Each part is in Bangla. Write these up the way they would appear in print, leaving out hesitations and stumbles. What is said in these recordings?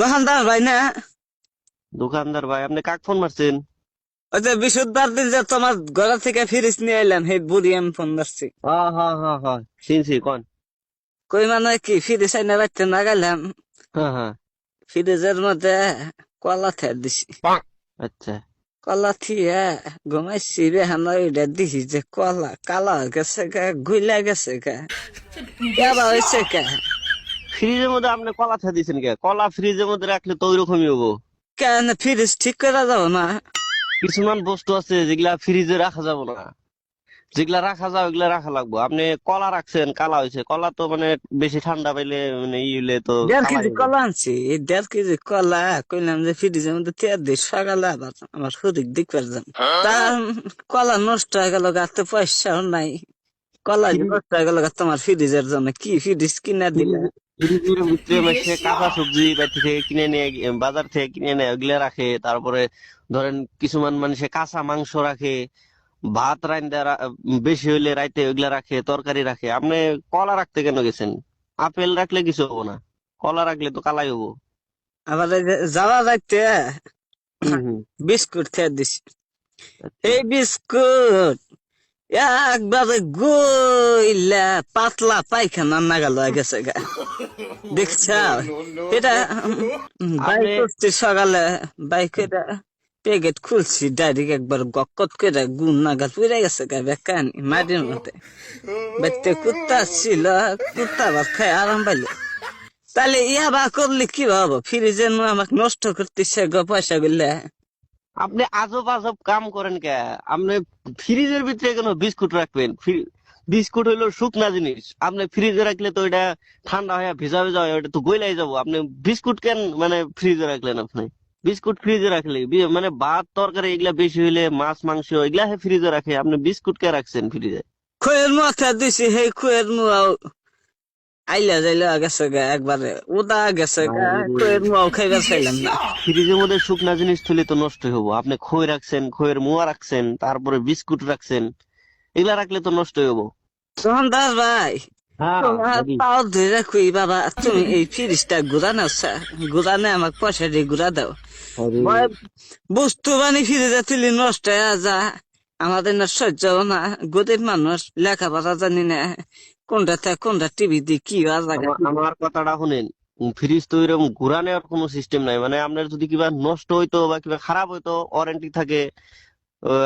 দোকানদার ভাই না? দোকানদার ভাই, আপনি কাক ফোন মারছেন? ওই যে বৃহস্পতিবার দিন যে তোমার ঘর থেকে ফিরিস নিয়ে এলাম, সেই বুড়ি আমি ফোন ধরছি। হ্যাঁ হ্যাঁ হ্যাঁ হ্যাঁ, চিনছি, কোন? কই মানে কি ফিরিস আইনা বাড়তে না গেলাম, হ্যাঁ হ্যাঁ। ফ্রিজের মধ্যে কলা থে দিছি। আচ্ছা। কলা থিয়ে ঘুমাইছি রে হানা, ওইটা দিছি যে কলা কালা হয়ে গেছে গা, গুইলা গেছে গা, কেবা হয়েছে কা। ফ্রিজের মধ্যে আপনি কলা ছা দিয়েছেন কে? কলা ফ্রিজের মধ্যে রাখলে তো ওইরকমই হবো। কেন ফ্রিজ ঠিক করে যাবো না? কিছুমান বস্তু আছে যেগুলা ফ্রিজে রাখা যাবে না, যেগুলা রাখা যাবে ওগুলা রাখা লাগবে। আপনি কলা রাখছেন, কালা হয়েছে। কলা তো মানে বেশি ঠান্ডা পাইলে মানে ই হইলে তো 1.5 কেজি কালাই হবে। কলা আনছি, এই 1.5 কেজি কলা কইলাম যে ফ্রিজের মধ্যে তেল দিই, সকালে আবার আমার শরীর দেখবার যান। তা কলা নষ্ট হয়ে গেল, গাতে পয়সাও নাই, কলা যে ফ্রিজ নষ্ট হয়ে গেল গা তোমার ফ্রিজের জন্য। কি ফ্রিজ কিনা দিলে? ফ্রিজের ভিতরে মাসে কাঁচা সবজি বাড়ি থেকে কিনে নিয়ে বাজার থেকে কিনে নেয়, ওগুলা রাখে। তারপরে ধরেন কিছুমান মানুষে কাঁচা মাংস রাখে, ভাত রান্দা বেশি হইলে রাইতে ওইগুলা রাখে, তরকারি রাখে। আপনি কলা রাখতে কেন গেছেন? আপেল রাখলে কিছু হবো না, কলা রাখলে তো কালাই হবো। আবার এই যে যাওয়া যাইতে হম হম। বিস্কুট খেয়ে দিছি। আচ্ছা। এই বিস্কুট একবারে গইলা পাতলা পায়খানা নাগাল হয়ে গেছে গা, দেখছ? এটা বাইক আপনি করছি সকালে, বাইক এটা প্যাকেট খুলছি, ডাইরেক্ট একবার গক্কত করে গুণ নাগাল পুড়ে গেছে গা, বেকানি মাটির মধ্যে। বাইতে কুত্তা ছিল, কুত্তা আবার খায় আরাম পাইলো। তাহলে ইয়া বা করলে কি হবো? ফ্রিজে আমাকে নষ্ট করতেছে গো পয়সা গুলা। আপনি আজব আজব কাম করেন কে? আপনি ফ্রিজের ভিতরে কেন বিস্কুট রাখবেন? বিস্কুট হইলো শুকনা জিনিস, আপনি ফ্রিজে রাখলে তো এটা ঠান্ডা হয়ে ভিজা ভিজা হয়, ওটা তো গইলাই যাবো। আপনি বিস্কুট কেন মানে ফ্রিজে রাখলেন? আপনি বিস্কুট ফ্রিজে রাখলে মানে ভাত তরকারি এগুলা বেশি হইলে, মাছ মাংস এগুলা ফ্রিজে রাখে, আপনি বিস্কুট কে রাখছেন ফ্রিজে? খুয়ের মাথা দিছি, সেই খুয়ের মুয়াও আইলা যাইলা গেছে গা, একবারে উদা গেছে গা, খুয়ের মুয়াও খাইবার চাইলাম না। ফ্রিজের মধ্যে শুকনা জিনিস থুলে তো নষ্ট হবো। আপনি খই রাখছেন, খইয়ের মোয়া রাখছেন, তারপরে বিস্কুট রাখছেন, এগুলা রাখলে তো নষ্ট হবো। দোকানদার ভাই, হ্যাঁ তোমার বলি। পাও ধরে খুই বাবা, তুমি এই ফ্রিজটা ঘুরানো, ঘুরানে আমাকে পয়সা দিয়ে ঘুরা দাও। আরে, ভয় বস্তু বানি ফ্রিজে তুলি নষ্ট হয়ে যা, আমাদের না সহ্য হবে না। গরিব মানুষ, লেখাপড়া জানি না, কোনটা থেকে কোনটা টিভি দিয়ে কি হওয়ার জায়গা। আমার কথাটা শুনেন। ফ্রিজ তো এরকম ঘুরা নেওয়ার কোনো সিস্টেম নাই। মানে আপনার যদি কিবা নষ্ট হইতো বা কিবা খারাপ হইতো, ওয়ারেন্টি থাকে,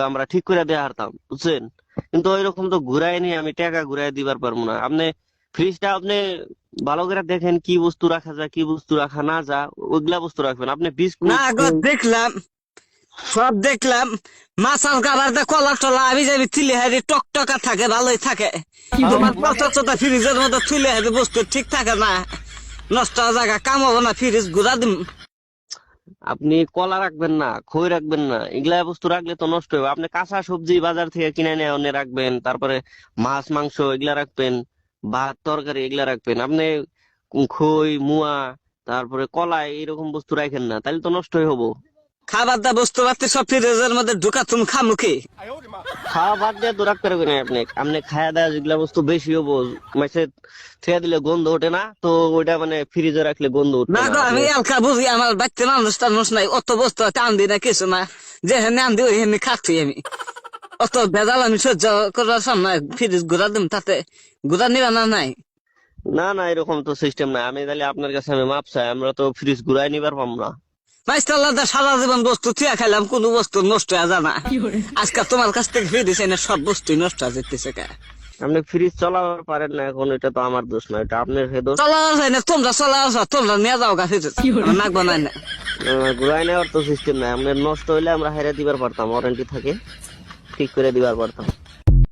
আমরা ঠিক করে দেয়া হারতাম, বুঝছেন? কিন্তু ওইরকম তো ঘুরাই নি, আমি টাকা ঘুরাই দিবার পারবো না। আপনি ফ্রিজটা আপনি ভালো করে দেখেন কি বস্তু রাখা যায়, কি বস্তু রাখা না যায়, ওইগুলা বস্তু রাখবেন। আপনি না বিস্কুট গো, দেখলাম, সব দেখলাম। মাছার কাবার দে কলা টলা আমি যাবি থিলে হারি টকটকা থাকে, ভালোই থাকে। তোমার পচা চোতা ফ্রিজের মধ্যে থুলে হারি বস্তু ঠিক থাকে না, নষ্ট হওয়ার জায়গা, কাম হবো না, ফ্রিজ ঘুরা দিম। আপনি কলা রাখবেন না, খই রাখবেন না, এগুলা বস্তু রাখলে তো নষ্ট হবে। আপনি কাঁচা সবজি বাজার থেকে কিনে নিয়ে এনে রাখবেন, তারপরে মাছ মাংস এগুলা রাখবেন, ভাত তরকারি এগুলা রাখবেন। আপনি খই মুয়া তারপরে কলা এরকম বস্তু রাখেন না, তাহলে তো নষ্টই হবো। খাবার দা বস্তু পাতি সব ফ্রিজের মধ্যে ঢুকা, তুমি খামুখি। খাওয়া বাদ দিয়ে তো রাখতে পারবেন না। আপনি আপনি খাওয়া দাওয়া যেগুলা বস্তু বেশি হবো, মাসে ছেড়ে দিলে গন্ধ ওঠে না, তো ওইটা মানে ফ্রিজে রাখলে গন্ধ উঠবে না না গো, আপনি। আমি এলকা বুঝি, আমার বাচ্চা মানুষ টানুষ নাই, অত বস্তু টান দি না কিছু না, যে হেনে আন দি ওই হেনে খাচ্ছি আমি। অত ভেজাল আমি সহ্য করার সামনে ফ্রিজ ঘুরা দিম, তাতে ঘুরা নিবা না নাই? না না, এরকম তো সিস্টেম নাই। আমি তাহলে আপনার কাছে আমি মাপ চাই, আমরা তো ফ্রিজ ঘুরাই নিবার পাম না। মাইস্টাল্লাহ সারা জীবন বস্তু থিয়া খাইলাম, কোন বস্তু নষ্ট হয়ে জানা। আজকাল তোমার কাছ থেকে ফিরে দিছে না, সব বস্তুই নষ্ট হয়ে যেতেছে কা। আপনি ফ্রিজ চালাবার পারেন না এখন, এটা তো আমার দোষ না, এটা আপনার হে দোষ। চলা যায় না, তোমরা চলা আসো, তোমরা নিয়ে যাও গা ফিরে, আমার নাক বানাই না। ঘুরাই নেওয়ার তো সিস্টেম নাই। আপনার নষ্ট হইলে আমরা হাইরা দিবার পারতাম, ওয়ারেন্টি থাকে, ঠিক করে দিবার পারতাম।